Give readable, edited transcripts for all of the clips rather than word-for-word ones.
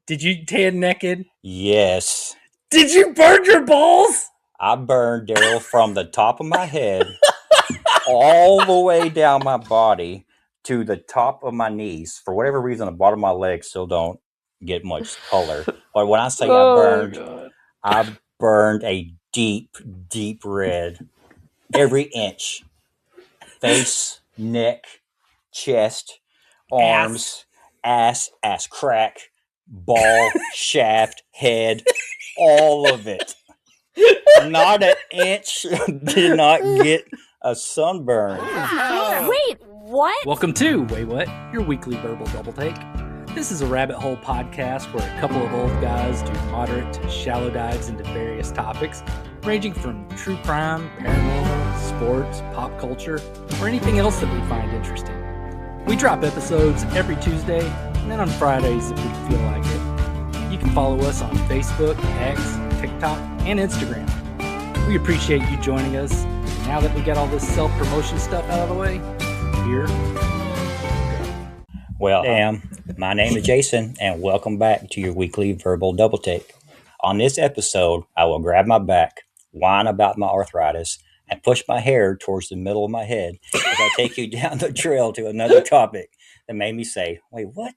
Did you tan naked? Yes. Did you burn your balls? I burned Darrell from the top of my head all the way down my body to the top of my knees. For whatever reason, the bottom of my legs still don't get much color. But when I say I burned a deep, deep red. Every inch. Face, neck, chest, arms, ass crack, ball, shaft, head, all of it. Not an inch did not get a sunburn. Wait, what? Welcome to Waywut, your weekly verbal double take. This is a rabbit hole podcast where a couple of old guys do moderate to shallow dives into various topics, ranging from true crime, paranormal, sports, pop culture, or anything else that we find interesting. We drop episodes every Tuesday, and then on Fridays if we feel like it. You can follow us on Facebook, X, TikTok, and Instagram. We appreciate you joining us. And now that we got all this self-promotion stuff out of the way, here we go. Well, my name is Jason, and welcome back to your weekly verbal double take. On this episode, I will grab my back, whine about my arthritis, and push my hair towards the middle of my head as I take you down the trail to another topic that made me say, wait, what?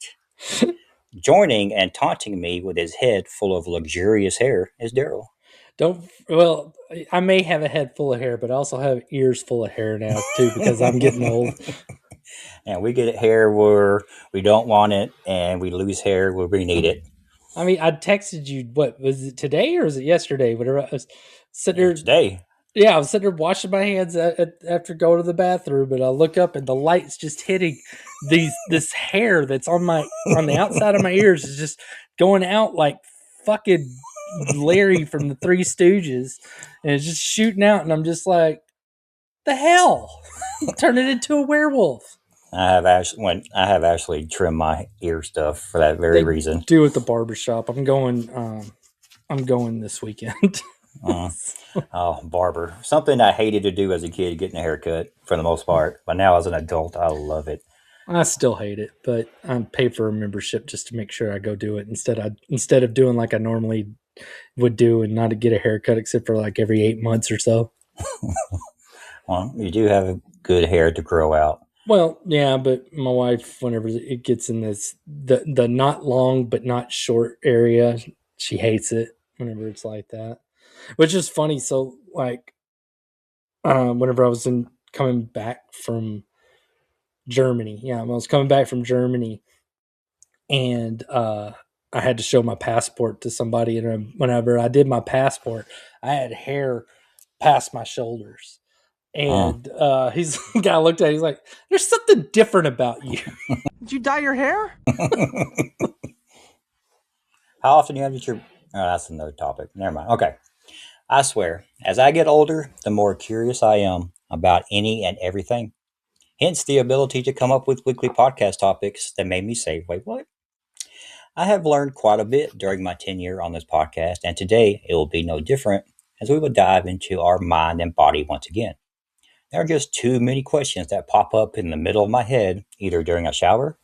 Joining and taunting me with his head full of luxurious hair is Darrell. Well, I may have a head full of hair, but I also have ears full of hair now, too, because I'm getting old. And we get hair where we don't want it, and we lose hair where we need it. I mean, I texted you, what, was it today or was it yesterday? Whatever. I was sitting there. Today. Yeah, I was sitting there washing my hands after going to the bathroom, and I look up, and the light's just hitting this hair that's on the outside of my ears is just going out like fucking Larry from the Three Stooges, and it's just shooting out, and I'm just like, the hell? Turn it into a werewolf. I have actually trimmed my ear stuff for that very reason. Do at the barbershop. I'm going this weekend. Barber. Something I hated to do as a kid, getting a haircut for the most part. But now as an adult, I love it. I still hate it, but I pay for a membership just to make sure I go do it instead of doing like I normally would do and not to get a haircut except for like every 8 months or so. Well, you do have good hair to grow out. Well, yeah, but my wife, whenever it gets in the not long but not short area, she hates it whenever it's like that. Which is funny. So, like, whenever I was coming back from Germany, I was coming back from Germany, and I had to show my passport to somebody, and whenever I did my passport, I had hair past my shoulders. And the guy looked at it, he's like, there's something different about you. Did you dye your hair? How often do you have your... Oh, that's another topic. Never mind. Okay. I swear, as I get older, the more curious I am about any and everything. Hence the ability to come up with weekly podcast topics that made me say, wait, what? I have learned quite a bit during my tenure on this podcast, and today it will be no different as we will dive into our mind and body once again. There are just too many questions that pop up in the middle of my head, either during a shower,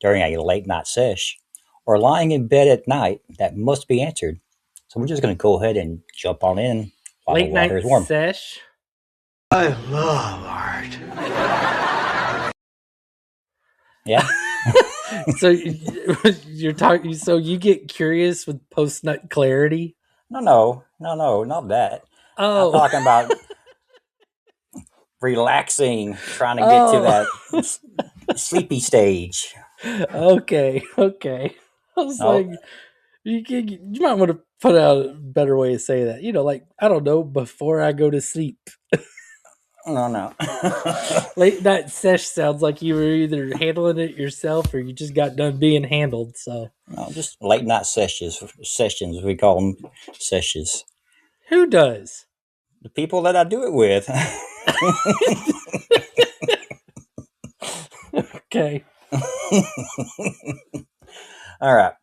during a late night sesh, or lying in bed at night that must be answered. So we're just going to go ahead and jump on in while the water is warm. Late night sesh? I love art. Yeah. So you're talking. So you get curious with post nut clarity? No, not that. Oh, I'm talking about relaxing, trying to get to that sleepy stage. Okay. I was like, you might want to put out a better way to say that. Like, I don't know, before I go to sleep. No. Late night sesh sounds like you were either handling it yourself or you just got done being handled. So No, just late night sessions. We call them sessions. who does? The people that I do it with. Okay. All right.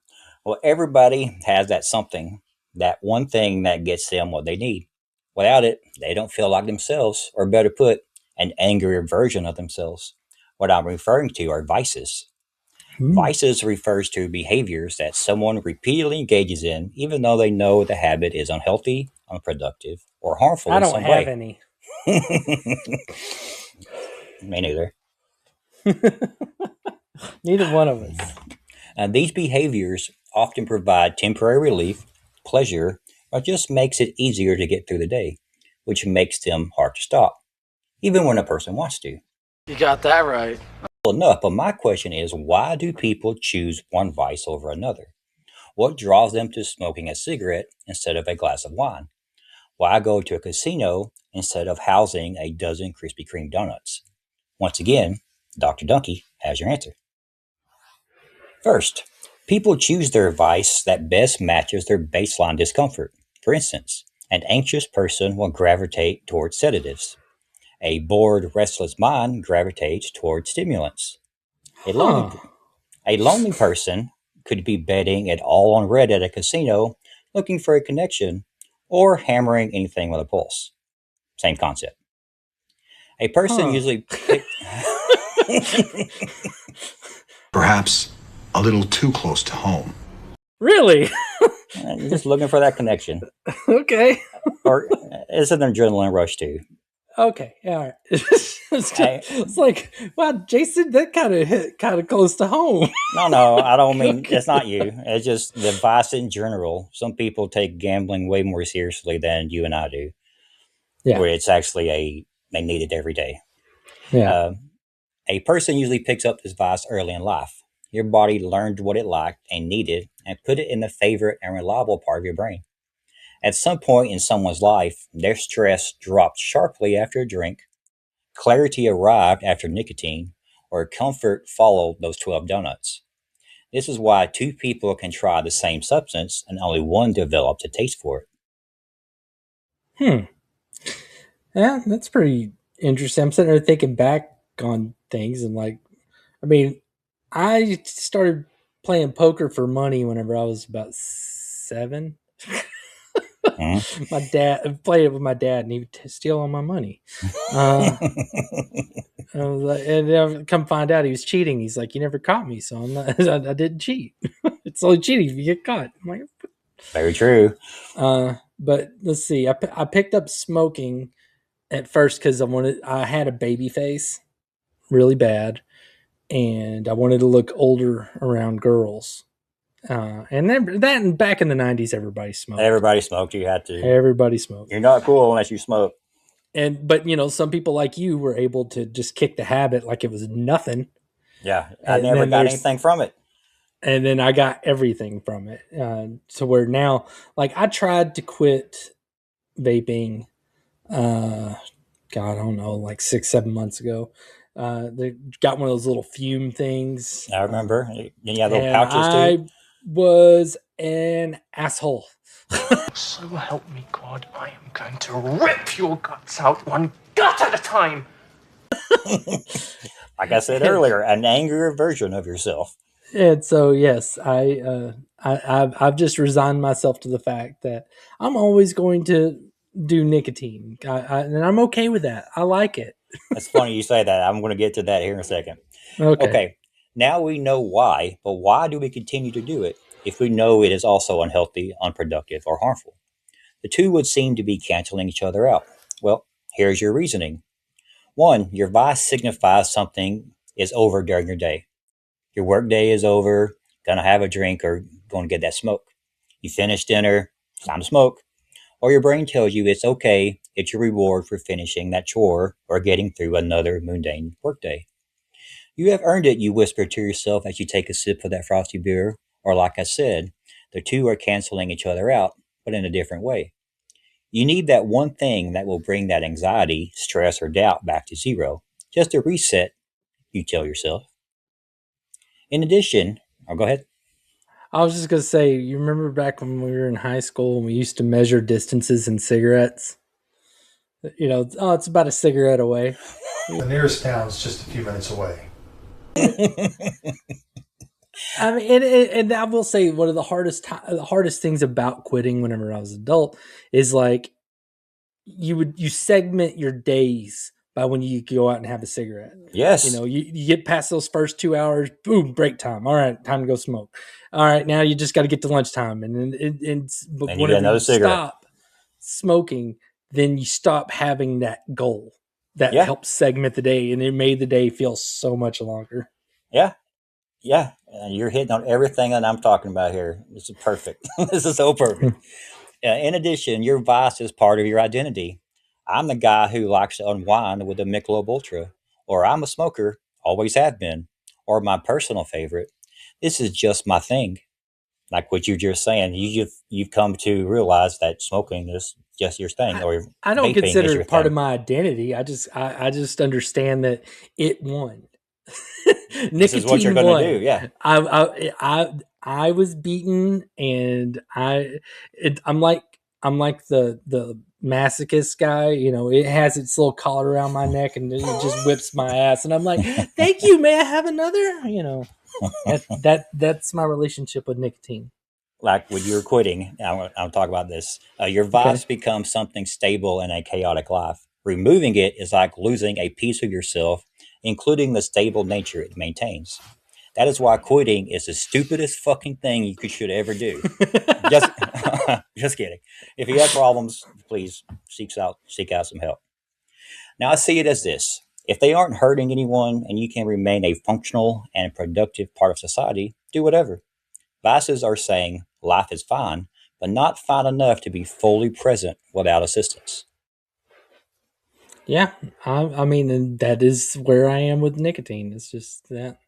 Well, everybody has that something, that one thing that gets them what they need. Without it, they don't feel like themselves, or better put, an angrier version of themselves. What I'm referring to are vices. Vices refers to behaviors that someone repeatedly engages in, even though they know the habit is unhealthy, unproductive, or harmful I in don't some have way. any. Me neither. Neither one of us. These behaviors often provide temporary relief, pleasure, or just makes it easier to get through the day, which makes them hard to stop, even when a person wants to. You got that right. Well, enough, but my question is, why do people choose one vice over another? What draws them to smoking a cigarette instead of a glass of wine? Why go to a casino instead of housing a dozen Krispy Kreme donuts? Once again, Dr. Dunkey has your answer. First, people choose their vice that best matches their baseline discomfort. For instance, an anxious person will gravitate towards sedatives. A bored, restless mind gravitates towards stimulants. A lonely, Huh. a lonely person could be betting it all on red at a casino, looking for a connection, or hammering anything with a pulse. Same concept. A person Huh. usually pick. Perhaps a little too close to home. Really? You're just looking for that connection, Okay. or it's an adrenaline rush too. Okay. All right. It's like, wow, Jason, that kind of hit kind of close to home. No, I don't mean it's not you. It's just the vice in general. Some people take gambling way more seriously than you and I do. Yeah. Where it's actually they need it every day. Yeah. A person usually picks up this vice early in life. Your body learned what it liked and needed and put it in the favorite and reliable part of your brain. At some point in someone's life, their stress dropped sharply after a drink, clarity arrived after nicotine, or comfort followed those 12 donuts. This is why two people can try the same substance and only one develops a taste for it. Yeah, that's pretty interesting. I'm sitting there thinking back on things and like, I mean, I started playing poker for money whenever I was about 7. Mhm. My dad played it with my dad, and he would steal all my money. I was like, and then come find out he was cheating. He's like, "You never caught me, so I'm not. I didn't cheat. It's only cheating if you get caught." I'm like, Very true. but let's see. I picked up smoking at first because I had a baby face really bad, and I wanted to look older around girls. And then that back in the 90s, everybody smoked. Everybody smoked. You had to. Everybody smoked. You're not cool unless you smoke. But some people like you were able to just kick the habit like it was nothing. Yeah, I never got anything from it. And then I got everything from it. To where now, like I tried to quit vaping, God, I don't know, like 6-7 months ago. They got one of those little fume things. I remember. You had little And pouches too. I was an asshole. So help me God, I am going to rip your guts out one gut at a time. Like I said earlier, an angrier version of yourself. And so, yes, I've just resigned myself to the fact that I'm always going to do nicotine, and I'm okay with that. I like it. It's funny you say that. I'm going to get to that here in a second. Okay. Now we know why, but why do we continue to do it if we know it is also unhealthy, unproductive, or harmful? The two would seem to be canceling each other out. Well, here's your reasoning. 1, your vice signifies something is over during your day. Your work day is over, gonna have a drink or going to get that smoke. You finish dinner, time to smoke. Or your brain tells you it's okay, it's your reward for finishing that chore or getting through another mundane workday. You have earned it, you whisper to yourself as you take a sip of that frosty beer, or like I said, the two are canceling each other out, but in a different way. You need that one thing that will bring that anxiety, stress, or doubt back to zero. Just a reset, you tell yourself. In addition, go ahead. I was just gonna say, you remember back when we were in high school and we used to measure distances in cigarettes? It's about a cigarette away. The nearest town's just a few minutes away. I mean, and I will say one of the hardest things about quitting whenever I was an adult is like you segment your days by when you go out and have a cigarette. Yes. You know, you get past those first 2 hours, boom, break time. All right, time to go smoke. All right, now you just got to get to lunchtime. But And you get whenever another you cigarette. stop smoking, then you stop having that goal that Yeah. helps segment the day, and it made the day feel so much longer. Yeah. Yeah. And you're hitting on everything that I'm talking about here. This is perfect. This is so perfect. In addition, your vice is part of your identity. I'm the guy who likes to unwind with a Michelob Ultra, or I'm a smoker, always have been, or my personal favorite. This is just my thing. Like what you're just saying, you've come to realize that smoking is just your thing, or I don't vaping consider is your it part thing. of my identity. I just understand that it won. This is what you're Nicotine going to won. do. Yeah. I was beaten, and I'm like the masochist guy. You know, it has its little collar around my neck, and it just whips my ass, and I'm like, "Thank you, may I have another?" You know, that's my relationship with nicotine. Like when you're quitting, I'm talking about this. Your vice becomes something stable in a chaotic life. Removing it is like losing a piece of yourself, including the stable nature it maintains. That is why quitting is the stupidest fucking thing you should ever do. Just, just kidding. If you have problems, please seek out some help. Now I see it as this: if they aren't hurting anyone and you can remain a functional and productive part of society, do whatever. Vices are saying life is fine, but not fine enough to be fully present without assistance. Yeah, I mean, and that is where I am with nicotine. It's just that.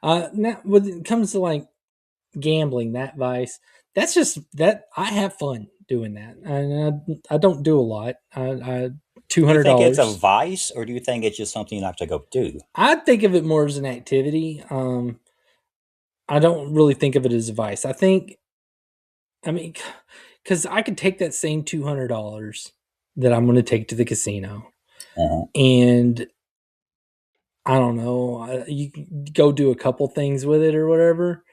Now, when it comes to like gambling, that vice, that's just that I have fun doing that, and I don't do a lot. I two Do you hundred think it's a dollars. vice, or do you think it's just something you have to go do? I think of it more as an activity. I don't really think of it as a vice. I mean, because I could take that same $200 that I'm going to take to the casino, Uh-huh. and I don't know, you can go do a couple things with it or whatever.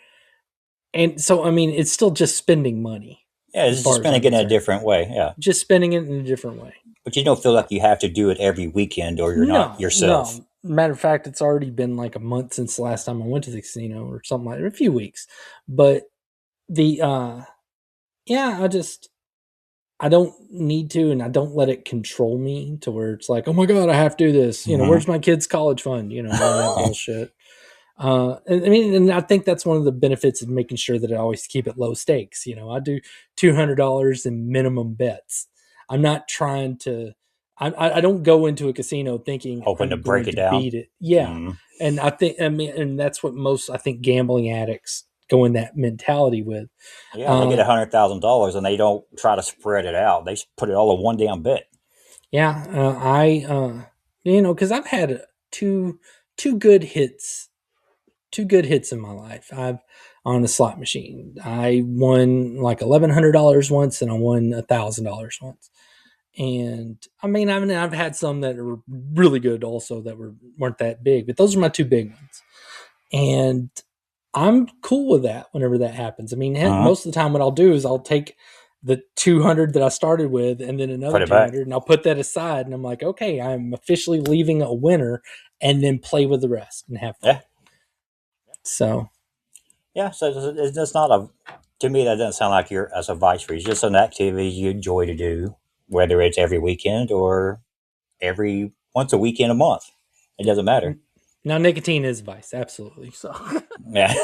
And so, I mean, it's still just spending money. Yeah, it's just spending it in a different way. Yeah, Just spending it in a different way. but you don't feel like you have to do it every weekend, or you're not yourself. No. Matter of fact, it's already been like a month since the last time I went to the casino or something like that, a few weeks. But yeah, I don't need to, and I don't let it control me to where it's like, oh my God, I have to do this. You know, where's my kid's college fund? You know, all that bullshit. And I mean, and I think that's one of the benefits of making sure that I always keep it low stakes. You know, I do $200 in minimum bets. I'm not trying to. I don't go into a casino thinking Hoping to I'm break going it down. beat it. Yeah, Mhm. and and that's what most gambling addicts go in that mentality with. Yeah, they get $100,000 and they don't try to spread it out. They put it all in one damn bet. Yeah, you know, because I've had two good hits, in my life. I've on a slot machine. I won like $1,100 once, and I won $1,000 once. And I mean, I've had some that were really good also that weren't that big, but those are my two big ones. And I'm cool with that whenever that happens. I mean, most of the time what I'll do is I'll take the 200 that I started with and then another Put it back. 200, and I'll put that aside, and I'm like, okay, I'm officially leaving a winner, and then play with the rest and have fun. Yeah. So Yeah, so it's just not to me, that doesn't sound like you're as a vice for you. It's just an activity you enjoy to do, whether it's every weekend or every once a weekend a month. It doesn't matter. now nicotine is vice, absolutely. So Yeah.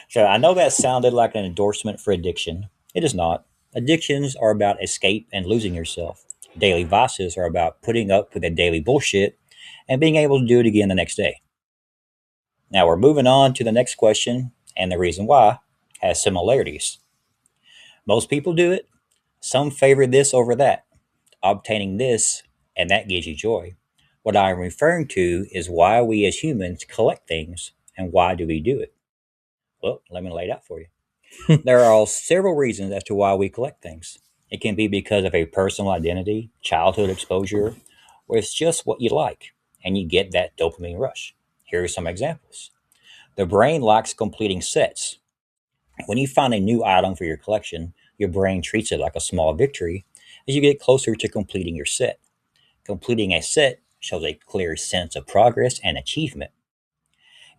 So I know that sounded like an endorsement for addiction. It is not. Addictions are about escape and losing yourself. Daily vices are about putting up with the daily bullshit and being able to do it again the next day. Now we're moving on to the next question, and the reason why has similarities. Most people do it. Some favor this over that, obtaining this, and that gives you joy. What I am referring to is why we as humans collect things and why do we do it. Well, let me lay it out for you. There are several reasons as to why we collect things. It can be because of a personal identity, childhood exposure, or it's just what you like, and you get that dopamine rush. Here are some examples. The brain likes completing sets. When you find a new item for your collection, your brain treats it like a small victory as you get closer to completing your set. Completing a set shows a clear sense of progress and achievement.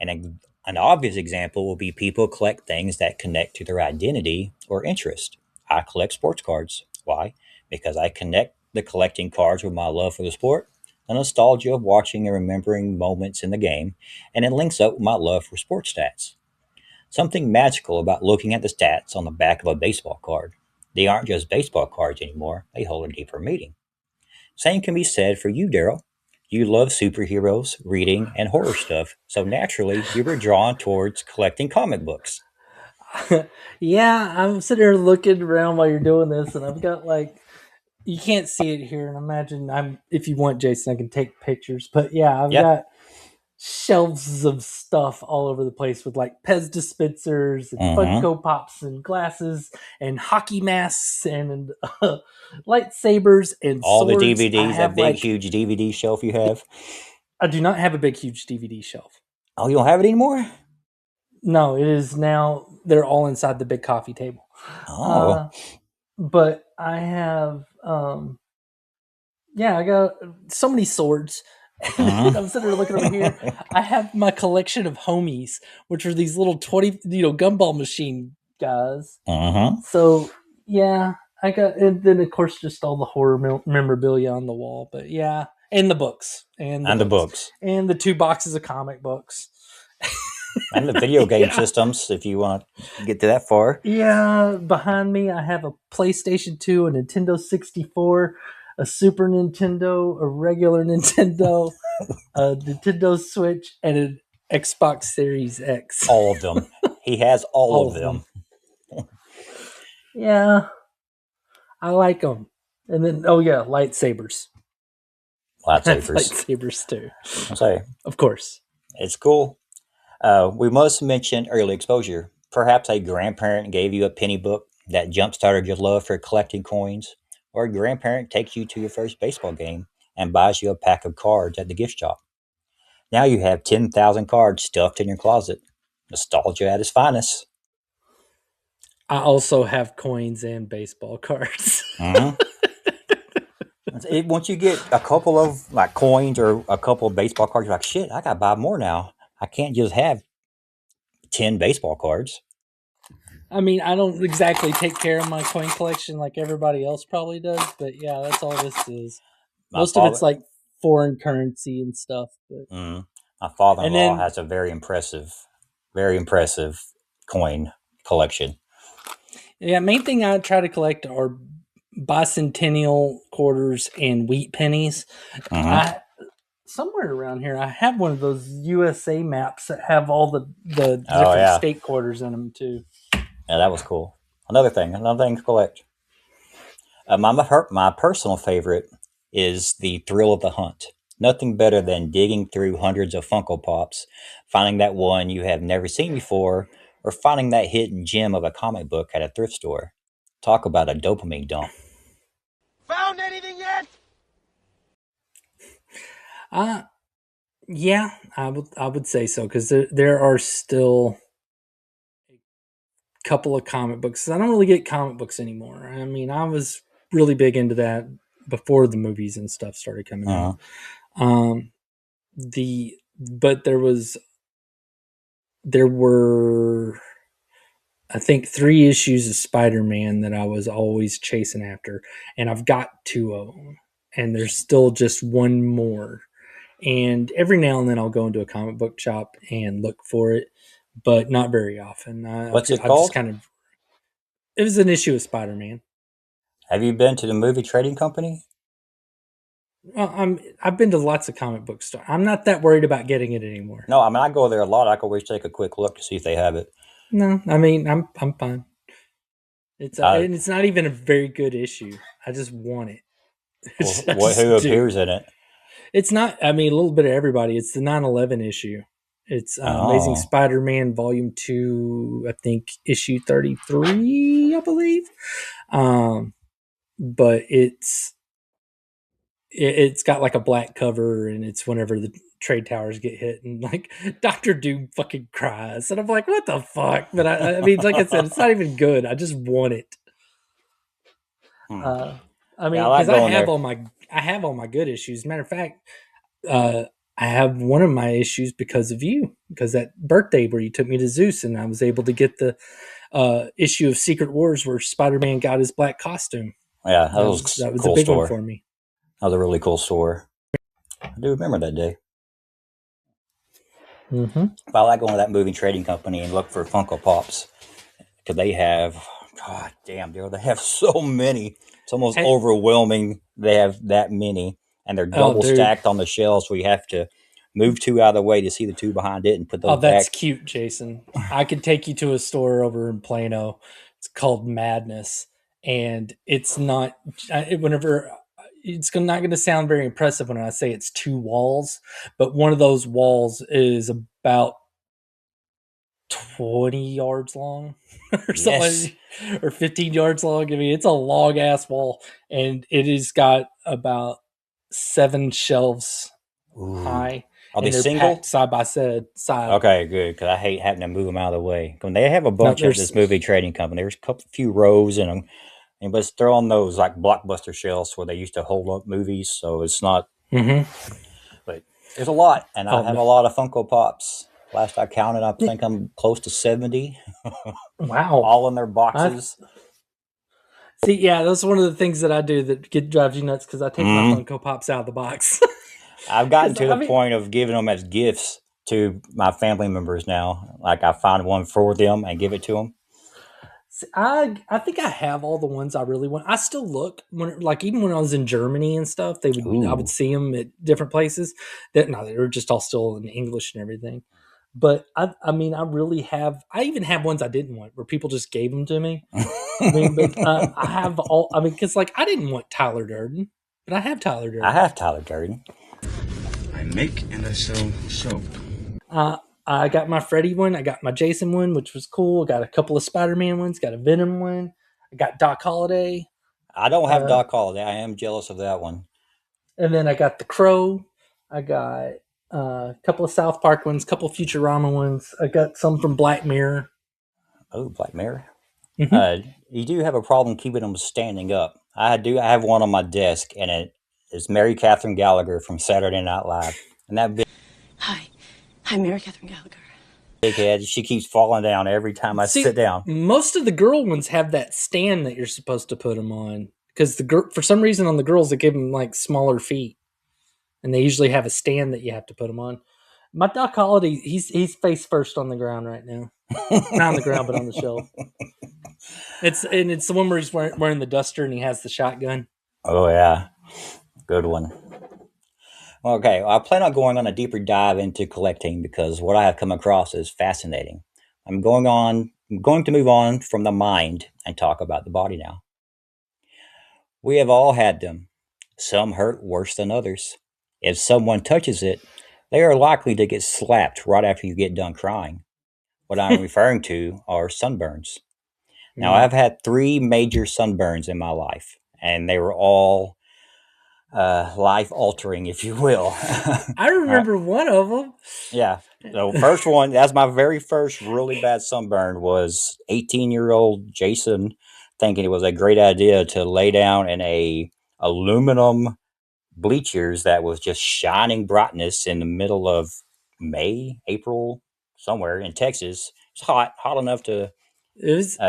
An obvious example will be people collect things that connect to their identity or interest. I collect sports cards. Why? Because I connect the collecting cards with my love for the sport, the nostalgia of watching and remembering moments in the game, and it links up with my love for sports stats. Something magical about looking at the stats on the back of a baseball card. They aren't just baseball cards anymore, they hold a deeper meaning. Same can be said for you, Darrell. You love superheroes, reading, and horror stuff, so naturally you were drawn towards collecting comic books. Yeah, I'm sitting here looking around while you're doing this, and I've got like, you can't see it here, and imagine if you want, Jason, I can take pictures. But yeah, I've got shelves of stuff all over the place with like Pez dispensers and Funko Pops and glasses and hockey masks and lightsabers and all swords. the DVDs, that big, huge DVD shelf you have. I do not have a big, huge DVD shelf. Oh, you don't have it anymore? No, it is now. They're all inside the big coffee table. Oh. But I have, I got so many swords. I'm sitting there looking over here. I have my collection of homies, which are these little 20, gumball machine guys. So yeah, I got, and then of course just all the horror memorabilia on the wall. But yeah, and the books, and the books, and the 2 boxes of comic books, and the video game systems. If you want to get to that far, behind me I have a PlayStation 2, a Nintendo 64. A Super Nintendo, a regular Nintendo, a Nintendo Switch, and an Xbox Series X. All of them. He has all of them. Yeah. I like them. And then, lightsabers. Lightsabers too. I'll say. Of course. It's cool. We must mention early exposure. Perhaps a grandparent gave you a penny book that jump-started your love for collecting coins. Or a grandparent takes you to your first baseball game and buys you a pack of cards at the gift shop. Now you have 10,000 cards stuffed in your closet. Nostalgia at its finest. I also have coins and baseball cards. Once you get a couple of like coins or a couple of baseball cards, you're like, shit, I got to buy more now. I can't just have 10 baseball cards. I mean, I don't exactly take care of my coin collection like everybody else probably does, but yeah, that's all this is. Most of it's like foreign currency and stuff. But. My father-in-law has a very impressive coin collection. Yeah, main thing I try to collect are bicentennial quarters and wheat pennies. Somewhere around here, I have one of those USA maps that have all the different state quarters in them too. Yeah, that was cool. Another thing to collect. My personal favorite is the thrill of the hunt. Nothing better than digging through hundreds of Funko Pops, finding that one you have never seen before, or finding that hidden gem of a comic book at a thrift store. Talk about a dopamine dump. Found anything yet? Yeah, I would say so, because there are still couple of comic books. I don't really get comic books anymore. I mean, I was really big into that before the movies and stuff started coming out. But there were I think 3 issues of Spider-Man that I was always chasing after, and I've got 2 of them, and there's still just 1 more. And every now and then I'll go into a comic book shop and look for it, but not very often. What's it called? It was an issue of Spider-Man. Have you been to the movie trading company? Well, I've been to lots of comic book stores. I'm not that worried about getting it anymore. No, I mean, I go there a lot. I can always take a quick look to see if they have it. No, I mean, I'm fine. And it's not even a very good issue. I just want it. Who appears in it? It's not, I mean, a little bit of everybody. It's the 9/11 issue. It's Amazing Spider-Man Volume 2, I think, issue 33, I believe. But it's got like a black cover, and it's whenever the trade towers get hit, and like Dr. Doom fucking cries. And I'm like, what the fuck? But I mean, like I said, it's not even good. I just want it. I mean, because I have all my I have all my good issues. Matter of fact, I have one of my issues because of you, because that birthday where you took me to Zeus and I was able to get the issue of Secret Wars where Spider-Man got his black costume. Yeah, that was that a was cool a big store. one for me. That was a really cool store. I do remember that day. Mm-hmm. But I like going to that movie trading company and look for Funko Pops because they have, God damn, Darrell, they have so many. It's almost overwhelming. They have that many, and they're double stacked on the shelves, where you have to move two out of the way to see the two behind it and put those back. Oh, that's cute, Jason. I could take you to a store over in Plano. It's called Madness, and it's not. Whenever it's not going to sound very impressive when I say it's 2 walls, but one of those walls is about 20 yards long or something, or 15 yards long. I mean, it's a long ass wall, and it has got about 7 shelves high. Are they they're single? packed side by side. Okay, good, because I hate having to move them out of the way. When they have a bunch at this movie trading company, there's a few rows in them, but they're on those like Blockbuster shelves where they used to hold up movies, so it's not. Mm-hmm. But there's a lot, and I have a lot of Funko Pops. Last I counted, I think I'm close to 70. Wow. All in their boxes. See, yeah, that's one of the things that I do that drives you nuts, because I take my Funko Pops out of the box. I've gotten to the point of giving them as gifts to my family members now. Like I find one for them and give it to them. See, I think I have all the ones I really want. I still look even when I was in Germany and stuff, I would see them at different places. They were just all still in English and everything. But I mean, I even have ones I didn't want where people just gave them to me. I mean, but I have all. I mean, because I didn't want Tyler Durden, but I have Tyler Durden. I have Tyler Durden. I make and I sell soap. I got my Freddy one. I got my Jason one, which was cool. I got a couple of Spider-Man ones. Got a Venom one. I got Doc Holliday. I don't have Doc Holliday. I am jealous of that one. And then I got the Crow. I got a couple of South Park ones, a couple of Futurama ones. I got some from Black Mirror. Oh, Black Mirror. Mm-hmm. You do have a problem keeping them standing up. I have one on my desk, and it is Mary Catherine Gallagher from Saturday Night Live. And that big... Hi, Mary Catherine Gallagher. Big head, she keeps falling down every time I sit down. Most of the girl ones have that stand that you're supposed to put them on, because for some reason on the girls they give them like smaller feet, and they usually have a stand that you have to put them on. My Doc Holliday, he's face first on the ground right now. Not on the ground, but on the shelf. It's the one where he's wearing the duster and he has the shotgun. Oh yeah, good one. Okay, well, I plan on going on a deeper dive into collecting because what I have come across is fascinating. I'm going to move on from the mind and talk about the body now. We have all had them. Some hurt worse than others. If someone touches it, they are likely to get slapped right after you get done crying. What I'm referring to are sunburns. Now, I've had 3 major sunburns in my life, and they were all life-altering, if you will. I remember one of them. Yeah. The first one, that's my very first really bad sunburn, was 18-year-old Jason thinking it was a great idea to lay down in a aluminum bleachers that was just shining brightness in the middle of April, somewhere in Texas. It's hot enough to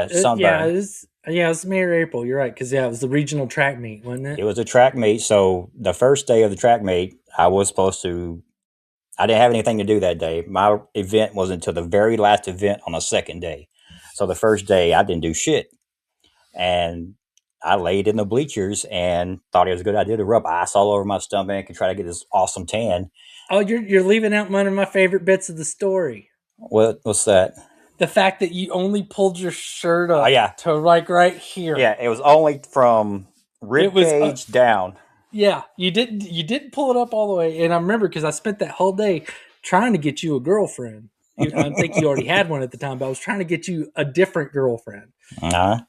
sunburn. It was May or April. You're right, because it was the regional track meet, wasn't it? It was a track meet. So the first day of the track meet, I didn't have anything to do that day. My event was until the very last event on the second day. So the first day, I didn't do shit, and I laid in the bleachers and thought it was a good idea to rub ice all over my stomach and try to get this awesome tan. Oh, you're leaving out one of my favorite bits of the story. What's that? The fact that you only pulled your shirt up to like right here. Yeah, it was only from rib cage down. Yeah, you didn't pull it up all the way. And I remember because I spent that whole day trying to get you a girlfriend. I think you already had one at the time, but I was trying to get you a different girlfriend. Uh-huh.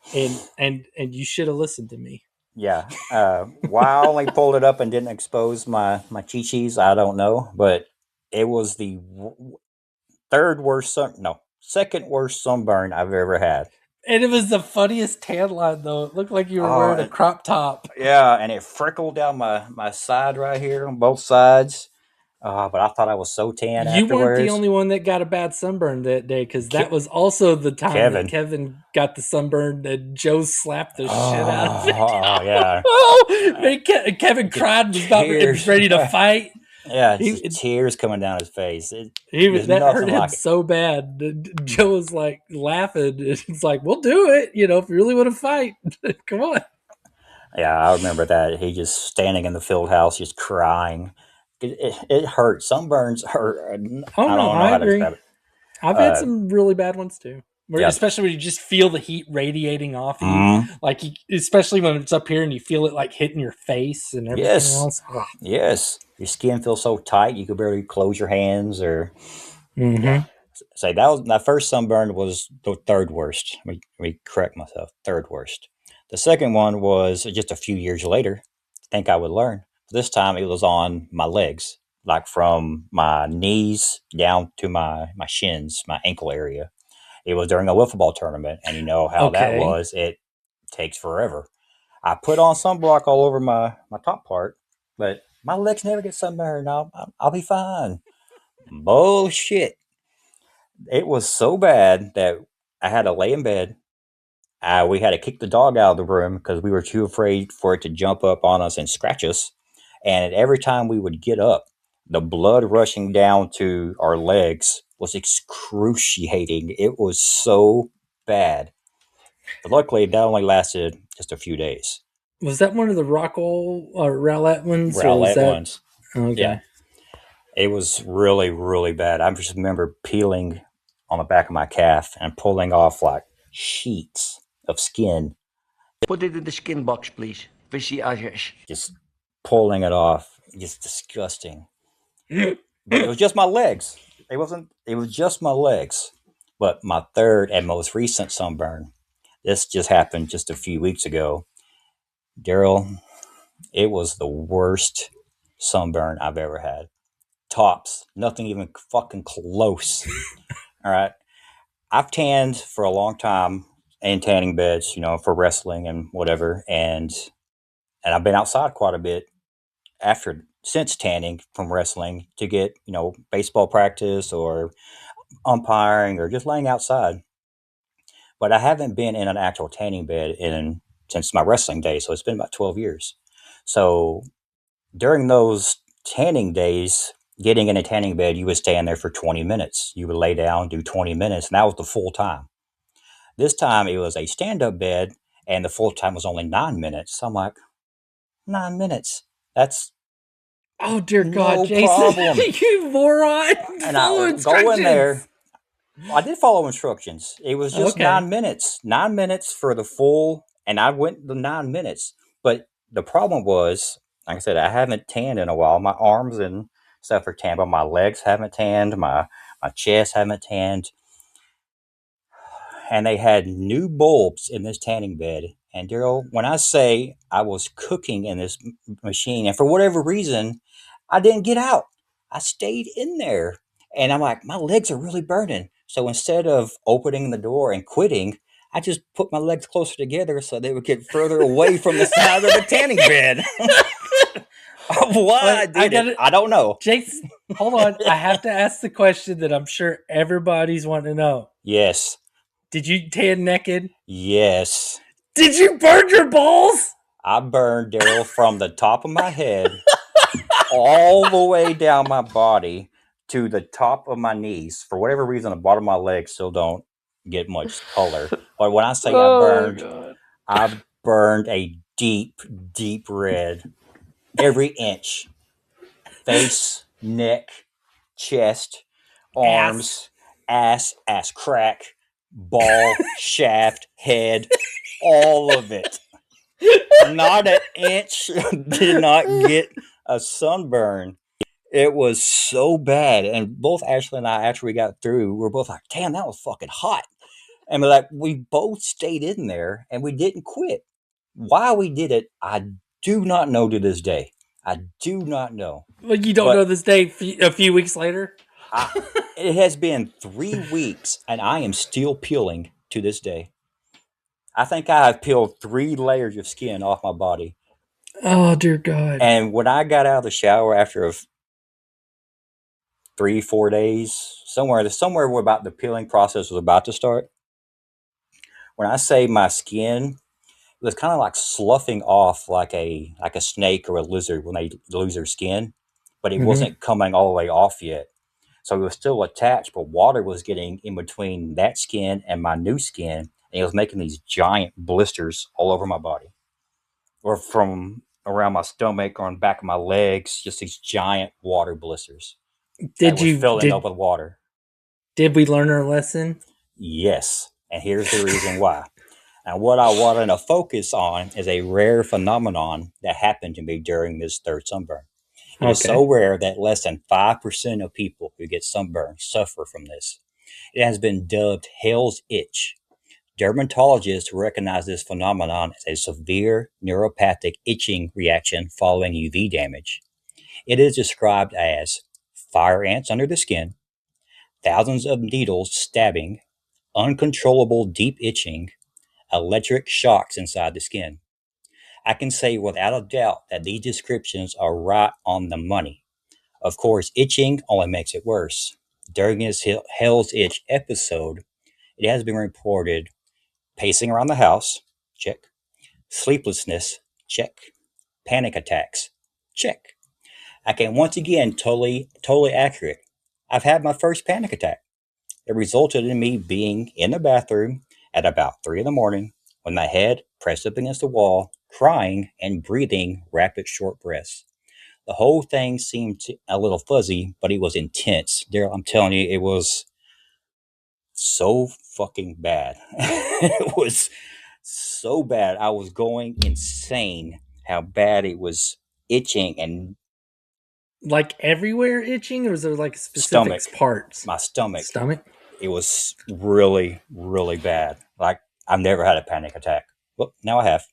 And you should have listened to me. Yeah. Why I only pulled it up and didn't expose my chi-chis, I don't know. But it was the second worst sunburn I've ever had. And it was the funniest tan line, though. It looked like you were wearing a crop top. Yeah, and it freckled down my side right here on both sides. But I thought I was so tan You weren't the afterwards. only one that got a bad sunburn that day, because that was also the time that Kevin. Kevin got the sunburn and Joe slapped the shit out of it. Oh, yeah. Oh, man, Kevin cried, was ready to fight. Yeah, just tears coming down his face. That hurt him so bad. Joe was like laughing. It's like, we'll do it, if you really want to fight. Come on. Yeah, I remember that. He just standing in the field house, just crying. It hurt. Sunburns hurt. Oh, no, I agree. Describe it. I've had some really bad ones too. Especially when you just feel the heat radiating off you, like especially when it's up here and you feel it like hitting your face and everything else. Oh. Yes, your skin feels so tight you could barely close your hands. Or say that was my first sunburn was the third worst. Let me correct myself. Third worst. The second one was just a few years later. I think I would learn. This time it was on my legs, like from my knees down to my shins, my ankle area. It was during a wiffle ball tournament, and you know how that was. It takes forever. I put on sunblock all over my top part, but my legs never get sunburned. I'll be fine. Bullshit. It was so bad that I had to lay in bed. We had to kick the dog out of the room because we were too afraid for it to jump up on us and scratch us. And every time we would get up, the blood rushing down to our legs was excruciating. It was so bad. But luckily, that only lasted just a few days. Was that one of the Rockwell or Rowlett ones? Rowlett ones. Okay. Yeah. It was really, really bad. I just remember peeling on the back of my calf and pulling off like sheets of skin. Put it in the skin box, please. Fishy Irish. Just pulling it off. Just disgusting. But it was just my legs. It was just my legs. But my third and most recent sunburn, this just happened just a few weeks ago. Darrell, it was the worst sunburn I've ever had. Tops, nothing even fucking close. All right. I've tanned for a long time in tanning beds, for wrestling and whatever. And I've been outside quite a bit since tanning from wrestling to get, baseball practice or umpiring or just laying outside. But I haven't been in an actual tanning bed since my wrestling days. So it's been about 12 years. So during those tanning days, getting in a tanning bed, you would stay in there for 20 minutes. You would lay down, do 20 minutes, and that was the full time. This time it was a stand-up bed, and the full time was only 9 minutes. So I'm like, 9 minutes? That's oh dear God, Jason, you moron! And I go in there. I did follow instructions. It was just 9 minutes. 9 minutes for the full, and I went the 9 minutes. But the problem was, like I said, I haven't tanned in a while. My arms and stuff are tanned, but my legs haven't tanned. My chest haven't tanned. And they had new bulbs in this tanning bed. And Darrell, when I say I was cooking in this machine, and for whatever reason, I didn't get out. I stayed in there. And I'm like, my legs are really burning. So instead of opening the door and quitting, I just put my legs closer together so they would get further away from the side of the tanning bed. Why I did it, I don't know. Jason, hold on. I have to ask the question that I'm sure everybody's wanting to know. Yes. Did you tan naked? Yes. Did you burn your balls? I burned, Darrell, from the top of my head all the way down my body to the top of my knees. For whatever reason, the bottom of my legs still don't get much color. But when I say I burned a deep, deep red. Every inch. Face, neck, chest, arms, ass crack, ball, shaft, head, all of it. Not an inch did not get a sunburn. It was so bad. And both Ashley and I, after we got through, we were both like, damn, that was fucking hot. And we both stayed in there and we didn't quit. Why we did it, I do not know to this day. I do not know. Well, you don't know this day a few weeks later? It has been 3 weeks, and I am still peeling to this day. I think I have peeled 3 layers of skin off my body. Oh dear God! And when I got out of the shower after 3-4 days, somewhere where about the peeling process was about to start. When I say my skin was kind of like sloughing off like a snake or a lizard when they lose their skin, but it Mm-hmm. wasn't coming all the way off yet. So it was still attached, but water was getting in between that skin and my new skin, and it was making these giant blisters all over my body, or from around my stomach or on the back of my legs, just these giant water blisters that Did was you filling up did with water. did we learn our lesson? Yes, and here's the reason why. And what I want to focus on is a rare phenomenon that happened to me during this third sunburn. It is so Okay. rare that less than 5% of people who get sunburn suffer from this. It has been dubbed Hell's Itch. Dermatologists recognize this phenomenon as a severe neuropathic itching reaction following UV damage. It is described as fire ants under the skin, thousands of needles stabbing, uncontrollable deep itching, electric shocks inside the skin. I can say without a doubt that these descriptions are right on the money. Of course, itching only makes it worse. During this Hell's Itch episode, it has been reported pacing around the house, check. Sleeplessness, check. Panic attacks, check. I can once again totally accurate. I've had my first panic attack. It resulted in me being in the bathroom at about 3 in the morning with my head pressed up against the wall, crying and breathing rapid short breaths. The whole thing seemed a little fuzzy, but it was intense. Darrell, I'm telling you, it was so fucking bad. It was so bad. I was going insane how bad it was itching and Like everywhere itching, or is there like specific stomach, parts? my stomach. Stomach? It was really, really bad. Like, I've never had a panic attack. Well, now I have.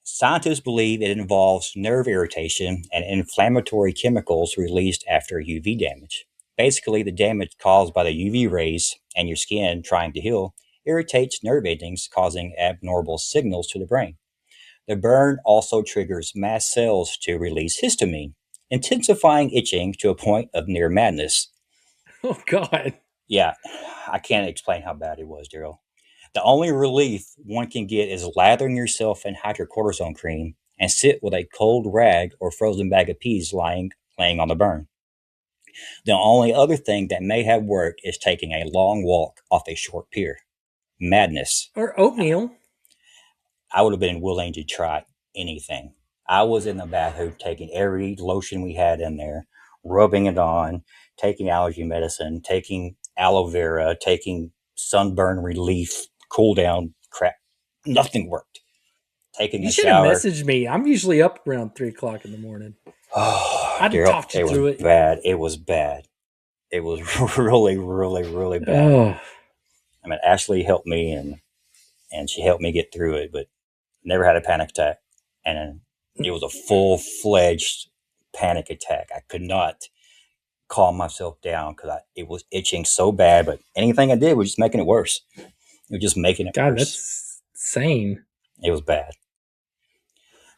Scientists believe it involves nerve irritation and inflammatory chemicals released after UV damage. Basically, the damage caused by the UV rays and your skin trying to heal irritates nerve endings, causing abnormal signals to the brain. The burn also triggers mast cells to release histamine, intensifying itching to a point of near madness. Oh God! Yeah, I can't explain how bad it was, Darrell. The only relief one can get is lathering yourself in hydrocortisone cream and sit with a cold rag or frozen bag of peas laying on the burn. The only other thing that may have worked is taking a long walk off a short pier. Madness. Or oatmeal. I would have been willing to try anything. I was in the bathroom taking every lotion we had in there, rubbing it on, taking allergy medicine, taking aloe vera, taking sunburn relief, cool down crap. Nothing worked. Taking You a should have shower. messaged me. I'm usually up around 3 o'clock in the morning. Oh, I'd have Darrell, talked you it through was it. bad. It was bad. It was really, really, really bad. Oh, I mean, Ashley helped me and she helped me get through it, but never had a panic attack. And it was a full-fledged panic attack. I could not calm myself down because it was itching so bad, but anything I did was just making it worse. It was just making it God, worse. that's insane. It was bad.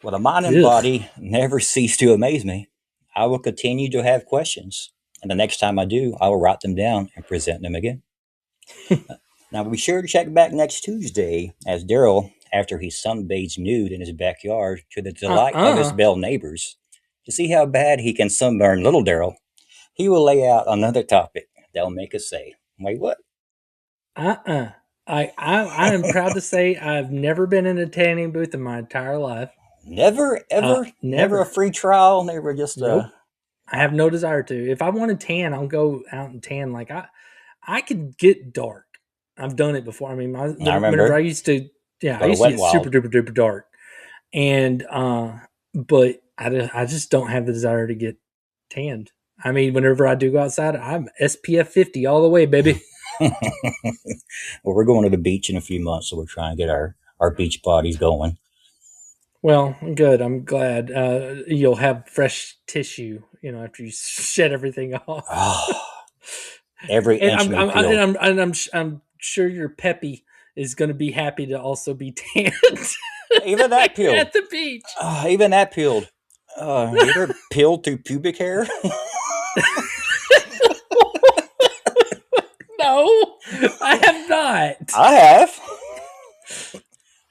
Well, the mind and Ugh. body never cease to amaze me. I will continue to have questions, and the next time I do, I will write them down and present them again. Now, be sure to check back next Tuesday as Darrell, after he sunbathes nude in his backyard to the delight of his bell neighbors, to see how bad he can sunburn little Darrell, he will lay out another topic that will make us say, wait, what? I am proud to say I've never been in a tanning booth in my entire life. Never, ever, never a free trial, never just Nope. I have no desire to. If I want to tan, I'll go out and tan. Like I could get dark. I've done it before. I mean, whenever I used to, I used to get super duper duper dark, and but I just don't have the desire to get tanned. I mean, whenever I do go outside, I'm SPF 50 all the way, baby. Well, we're going to the beach in a few months, so we're trying to get our beach bodies going. Well, good. I'm glad you'll have fresh tissue, after you shed everything off. Every inch of me peeled. I'm sure you're peppy is going to be happy to also be tanned. Even that peeled. At the beach. Even that peeled. You ever peeled through pubic hair? No, I have not. I have.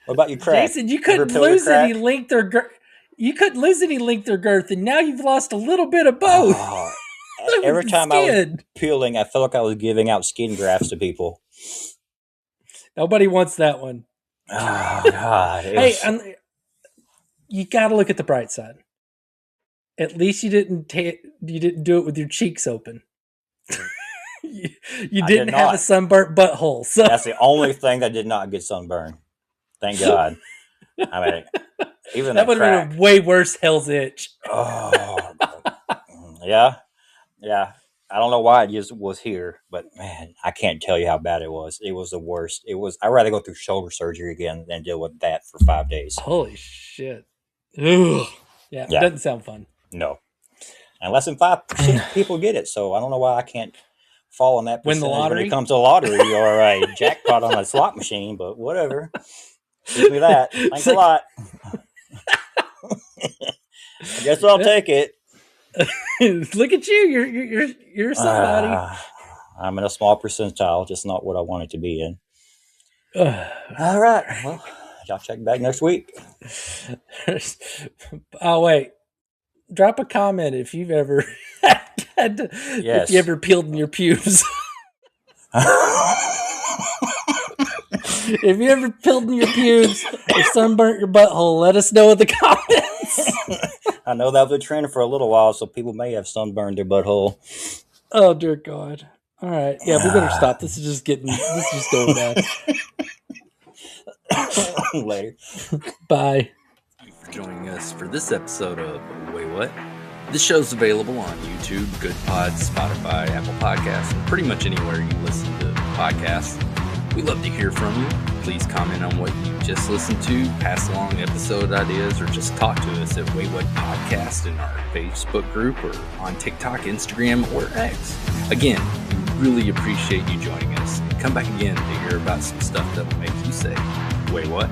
What about you, crack? Jason, you couldn't lose any length or girth. You couldn't lose any length or girth, and now you've lost a little bit of both. Oh, every time I was peeling, I felt like I was giving out skin grafts to people. Nobody wants that one. Oh God! You got to look at the bright side. At least you didn't do it with your cheeks open. you didn't have a sunburnt butthole. So that's the only thing that did not get sunburned. Thank God. I mean, even that would have been a way worse hell's itch. Oh, yeah. I don't know why it just was here, but man, I can't tell you how bad it was. It was the worst. I'd rather go through shoulder surgery again than deal with that for 5 days. Holy shit. Ugh. Yeah, it doesn't sound fun. No. And less than 5% people get it, so I don't know why I can't fall on that percentage when it comes to lottery or a jackpot on a slot machine, but whatever. Give me that. Thanks a lot. I guess I'll take it. Look at you. You're somebody. I'm in a small percentile, just not what I want it to be in. All right. Well, y'all check back next week. Oh, wait. Drop a comment if you've ever if you ever peeled in your pubes. If you ever peeled in your pubes or sunburnt your butthole, let us know in the comments. I know that was a trend for a little while, so people may have sunburned their butthole. Oh, dear God. All right. Yeah, we better stop. This is just going bad. Later. Bye. Thank you for joining us for this episode of Waywut. This show's available on YouTube, GoodPods, Spotify, Apple Podcasts, and pretty much anywhere you listen to podcasts. We'd love to hear from you. Please comment on what you just listened to, pass along episode ideas, or just talk to us at Waywut Podcast in our Facebook group or on TikTok, Instagram, or X. Again, we really appreciate you joining us. Come back again to hear about some stuff that will make you say, "Wait, what?"